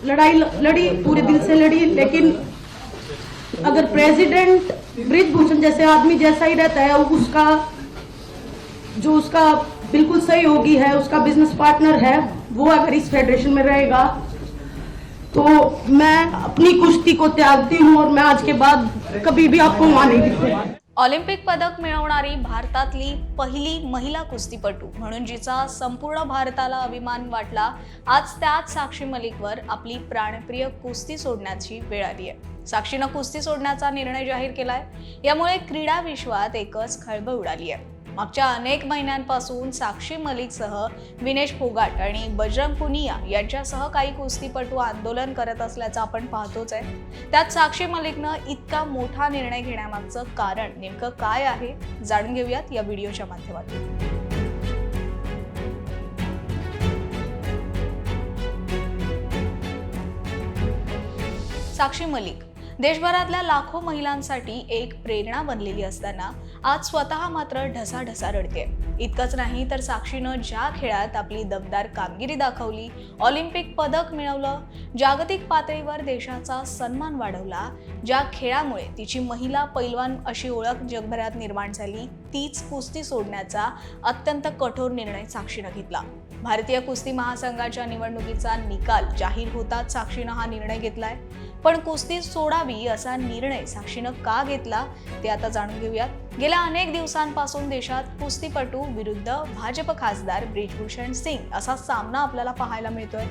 लड़ाई लड़ी, पूरे दिल से लड़ी, लेकिन अगर प्रेसिडेंट बृजभूषण जैसे आदमी जैसा ही रहता है, उसका बिल्कुल सहयोगी है, उसका बिजनेस पार्टनर है, वो अगर इस फेडरेशन में रहेगा तो मैं अपनी कुश्ती को त्यागती हूँ और मैं आज के बाद कभी भी आपको वहां नहीं दिखूंगा। ऑलिम्पिक पदक मिळवणारी भारतातली पहिली महिला कुस्तीपटू म्हणून जिचा संपूर्ण भारताला अभिमान वाटला, आज त्याच साक्षी मलिकवर आपली प्राणप्रिय कुस्ती सोडण्याची वेळ आली आहे। साक्षीनं कुस्ती सोडण्याचा निर्णय जाहीर केलाय। यामुळे क्रीडा विश्वात एकच खळबळ उडाली आहे। मागच्या अनेक महिन्यांपासून साक्षी मलिकसह विनेश फोगाट आणि बजरंग पुनिया यांच्यासह काही कुस्तीपटू आंदोलन करत असल्याचं आपण पाहतोच आहे। त्यात साक्षी मलिकनं इतका मोठा निर्णय घेण्यामागचं कारण नेमकं काय आहे, जाणून घेऊयात या व्हिडिओच्या माध्यमातून। साक्षी मलिक देशभरातल्या लाखो महिलांसाठी एक प्रेरणा बनलेली असताना आज स्वतः मात्र ढसाढसा रडते। इतकंच नाही तर साक्षीनं ज्या खेळात आपली दमदार कामगिरी दाखवली, ऑलिम्पिक पदक मिळवलं, जागतिक पातळीवर देशाचा सन्मान वाढवला, ज्या खेळामुळे तिची महिला पैलवान अशी ओळख जगभरात निर्माण झाली, तीच कुस्ती सोडण्याचा अत्यंत कठोर निर्णय साक्षीनं घेतला। भारतीय कुस्ती महासंघाच्या निवडणुकीचा निकाल जाहीर होताच साक्षीनं हा निर्णय घेतलाय। पण कुस्ती सोडावी असा निर्णय साक्षीनं का घेतला ते आता जाणून घेऊयात। गेल्या अनेक दिवसांपासून देशात कुस्तीपटू विरुद्ध भाजप खासदार बृजभूषण सिंग असा सामना आपल्याला पाहायला मिळतोय।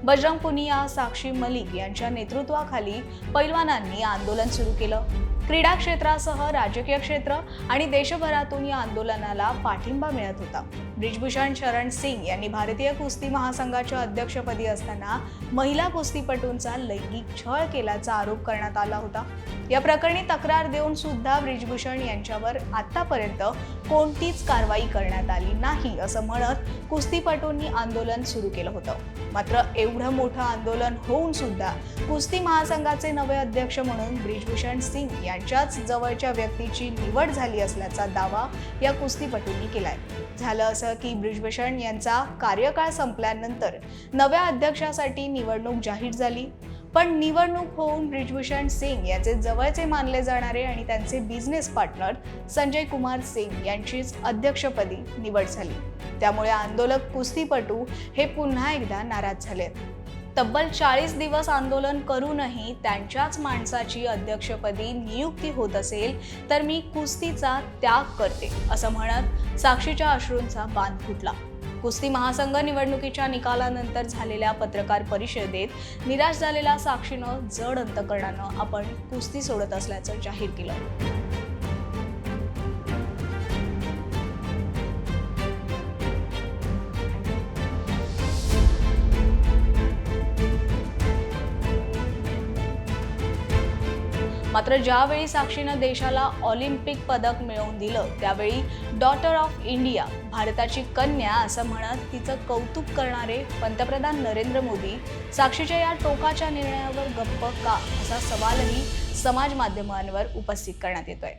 बजरंग पुनिया, साक्षी मलिक यांच्या नेतृत्वाखाली पैलवानांनी आंदोलन सुरू केलं। क्रीडा क्षेत्रासह राजकीय क्षेत्र आणि देशभरातून या आंदोलनाला पाठिंबा मिळत होता। बृजभूषण शरण सिंग यांनी भारतीय कुस्ती महासंघाच्या अध्यक्षपदी असताना महिला कुस्तीपटूंचा लैंगिक छळ केल्याचा आरोप करण्यात आला होता। या प्रकरणी तक्रार देऊन सुद्धा बृजभूषण यांच्यावर आतापर्यंत कोणतीच कारवाई करण्यात आली नाही असं म्हणत कुस्तीपटूंनी आंदोलन सुरू केलं होतं। मात्र एवढं मोठं आंदोलन होऊन सुद्धा कुस्ती महासंघाचे नवे अध्यक्ष म्हणून बृजभूषण सिंग यांच्याच जवळच्या व्यक्तीची निवड झाली असल्याचा दावा या कुस्तीपटूंनी केलाय। झालं असं की बृजभूषण यांचा कार्यकाळ संपल्यानंतर नव्या अध्यक्षासाठी निवडणूक जाहीर झाली, पण निवडणूक होऊन बृजभूषण सिंग यांचे जवळचे मानले जाणारे आणि त्यांचे बिझनेस पार्टनर संजय कुमार सिंग यांचीच अध्यक्षपदी निवड झाली। त्यामुळे आंदोलक कुस्तीपटू हे पुन्हा एकदा नाराज झालेत। तब्बल 40 दिवस आंदोलन करूनही त्यांच्याच माणसाची अध्यक्षपदी नियुक्ती होत असेल तर मी कुस्तीचा त्याग करते असं म्हणत साक्षीच्या अश्रूंचा बांध फुटला। कुस्ती महासंघ निवडणुकीच्या निकालानंतर झालेल्या पत्रकार परिषदेत निराश झालेल्या साक्षीनं जड अंतकरणानं आपण कुस्ती सोडत असल्याचं जाहीर केलं। मात्र ज्यावेळी साक्षीनं देशाला ऑलिम्पिक पदक मिळवून दिलं त्यावेळी डॉटर ऑफ इंडिया, भारताची कन्या असं म्हणत तिचं कौतुक करणारे पंतप्रधान नरेंद्र मोदी साक्षीच्या या टोकाच्या निर्णयावर गप्प का असा सवालही समाज माध्यमांवर उपस्थित करण्यात येतोय।